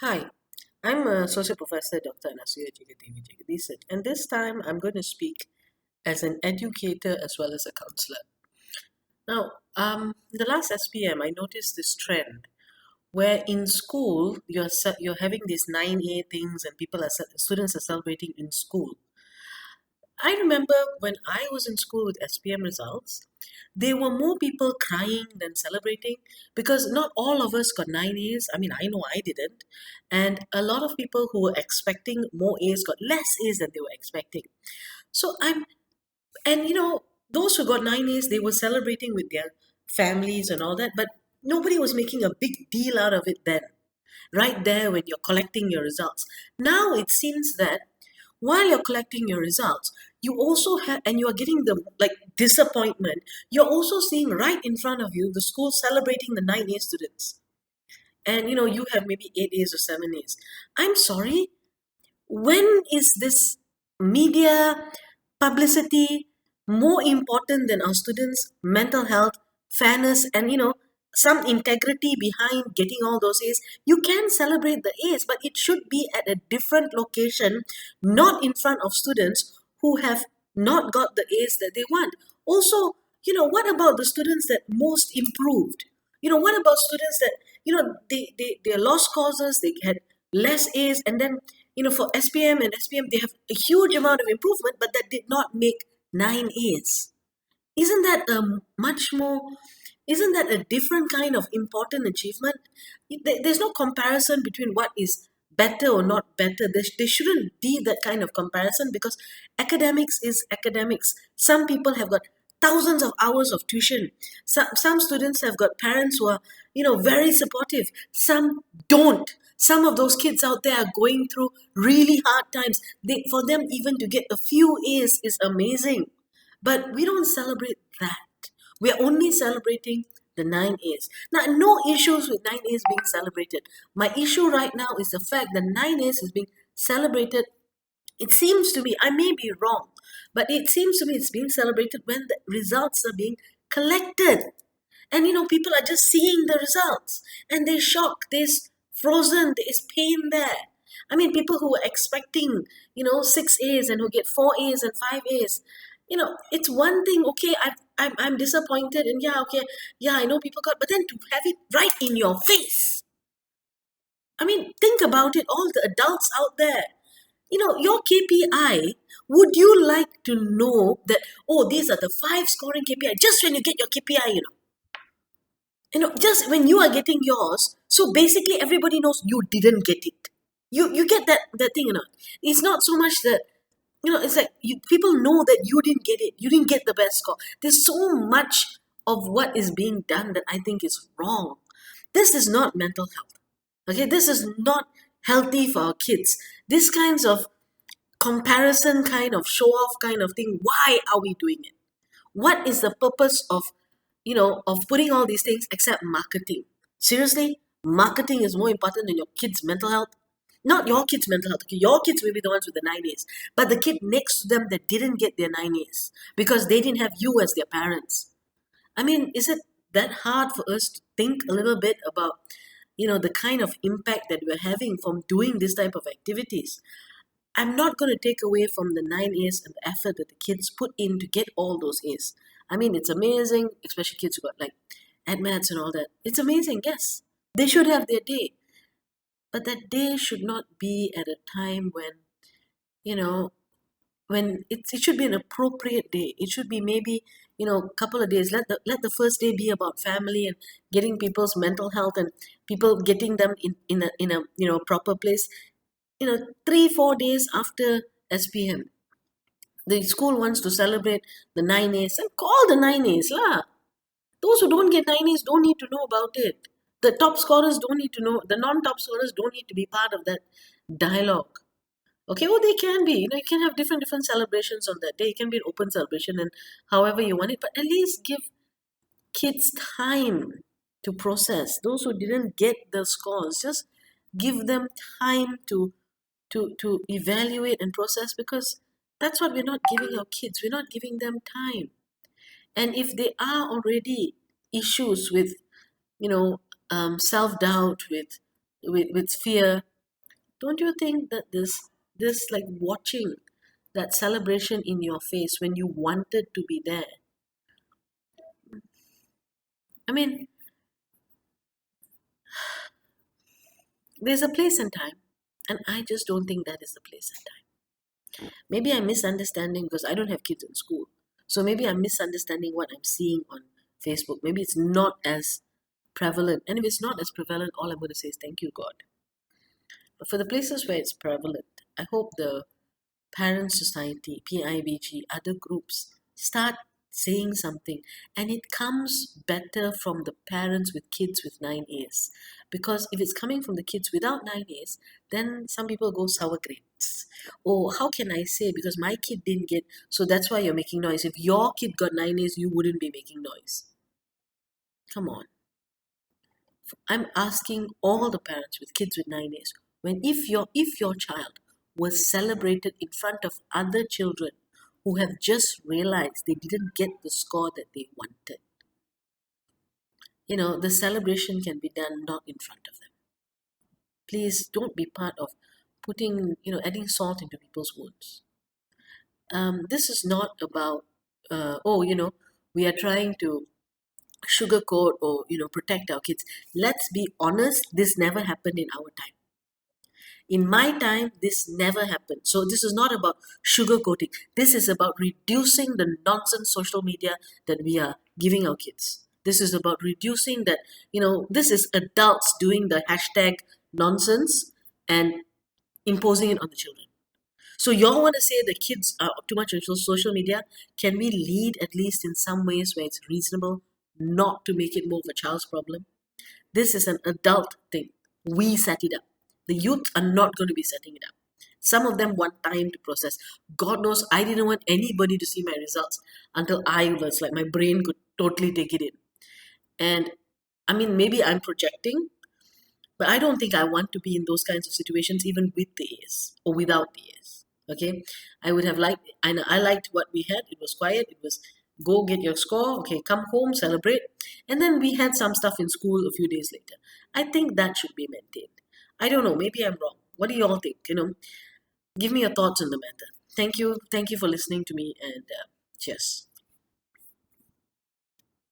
Hi, I'm Associate Professor Dr. Anasuya Jagadevi Jagadisan, and this time I'm going to speak as an educator as well as a counselor. Now, in the last SPM, I noticed this trend where in school you're having these 9A things, and students are celebrating in school. I remember when I was in school with SPM results, there were more people crying than celebrating because not all of us got 9 A's. I mean, I know I didn't. And a lot of people who were expecting more A's got less A's than they were expecting. So and those who got 9 A's, they were celebrating with their families and all that, but nobody was making a big deal out of it then, right there when you're collecting your results. Now it seems that while you're collecting your results, you also have, and you are getting the like disappointment, you're also seeing right in front of you the school celebrating the 9A students. And you have maybe 8 A's or 7 A's. I'm sorry, when is this media publicity more important than our students' mental health, fairness, and some integrity behind getting all those A's? You can celebrate the A's, but it should be at a different location, not in front of students who have not got the A's that they want. Also, what about the students that most improved? What about students that, they lost causes, they had less A's, and then, for SPM and SPM, they have a huge amount of improvement, but that did not make 9 A's. Isn't that a much more, isn't that a different kind of important achievement? There's no comparison between what is better or not better. There shouldn't be that kind of comparison because academics is academics. Some people have got thousands of hours of tuition. Some students have got parents who are, very supportive. Some don't. Some of those kids out there are going through really hard times. For them, even to get a few A's is amazing. But we don't celebrate that. We are only celebrating the 9 A's. Now, no issues with 9 A's being celebrated. My issue right now is the fact that 9 A's is being celebrated. It seems to me, I may be wrong, but it seems to me it's being celebrated when the results are being collected. And people are just seeing the results and they're shocked, there's frozen, there's pain there. I mean, people who were expecting, 6 A's and who get 4 A's and 5 A's, it's one thing, okay, I'm disappointed, and yeah, okay, yeah, I know people got, but then to have it right in your face. I mean, think about it, all the adults out there. Your KPI, would you like to know that, oh, these are the five scoring KPI, just when you get your KPI, just when you are getting yours, so basically everybody knows you didn't get it. You get that thing, It's not so much that, it's like people know that you didn't get it. You didn't get the best score. There's so much of what is being done that I think is wrong. This is not mental health. Okay, this is not healthy for our kids. This kinds of comparison kind of show off kind of thing, why are we doing it? What is the purpose of putting all these things except marketing? Seriously, marketing is more important than your kids' mental health? Not your kids' mental health. Okay, your kids may be the ones with the 9 A's, but the kid next to them that didn't get their 9 A's because they didn't have you as their parents. I mean, is it that hard for us to think a little bit about, the kind of impact that we're having from doing this type of activities? I'm not going to take away from the 9 A's and the effort that the kids put in to get all those A's. I mean, it's amazing, especially kids who got like admats and all that. It's amazing, yes. They should have their day. But that day should not be at a time you know, when it should be an appropriate day. It should be maybe, a couple of days. Let the first day be about family and getting people's mental health and people getting them in a proper place. 3-4 days after SPM, the school wants to celebrate the 9 A's, and call the 9 A's lah. Those who don't get 9 A's don't need to know about it. The top scorers don't need to know. The non-top scorers don't need to be part of that dialogue. Okay, well, they can be. You can have different celebrations on that day. It can be an open celebration and however you want it, but at least give kids time to process. Those who didn't get the scores, just give them time to evaluate and process, because that's what we're not giving our kids. We're not giving them time. And if they are already issues with, self doubt, with, with fear. Don't you think that this like watching that celebration in your face when you wanted to be there? I mean, there's a place and time, and I just don't think that is the place and time. Maybe I'm misunderstanding because I don't have kids in school. So maybe I'm misunderstanding what I'm seeing on Facebook. Maybe it's not as prevalent. And if it's not as prevalent, all I'm going to say is thank you, God. But for the places where it's prevalent, I hope the Parent Society, PIBG, other groups start saying something, and it comes better from the parents with kids with 9As. Because if it's coming from the kids without 9As, then some people go sour grapes. Oh, how can I say because my kid didn't get, so that's why you're making noise. If your kid got 9As, you wouldn't be making noise. Come on. I'm asking all the parents with kids with 9As, when if your child was celebrated in front of other children who have just realized they didn't get the score that they wanted, the celebration can be done not in front of them. Please don't be part of putting, adding salt into people's wounds. This is not about, we are trying to sugarcoat or protect our kids. Let's be honest, this never happened in our time. In my time, this never happened. So this is not about sugarcoating. This is about reducing the nonsense social media that we are giving our kids. This is about reducing that, this is adults doing the hashtag nonsense and imposing it on the children. So y'all want to say the kids are too much on social media? Can we lead at least in some ways where it's reasonable not to make it more of a child's problem? This is an adult thing. We set it up. The youth are not going to be setting it up. Some of them want time to process. God knows I didn't want anybody to see my results until I was like, my brain could totally take it in. And I mean, maybe I'm projecting, but I don't think I want to be in those kinds of situations, even with the A's or without the A's. Okay, I would have liked, and I liked what we had. It was quiet. It was go get your score. Okay, come home, celebrate, and then we had some stuff in school a few days later. I think that should be maintained. I don't know. Maybe I'm wrong. What do you all think? Give me your thoughts on the matter. Thank you for listening to me, and cheers.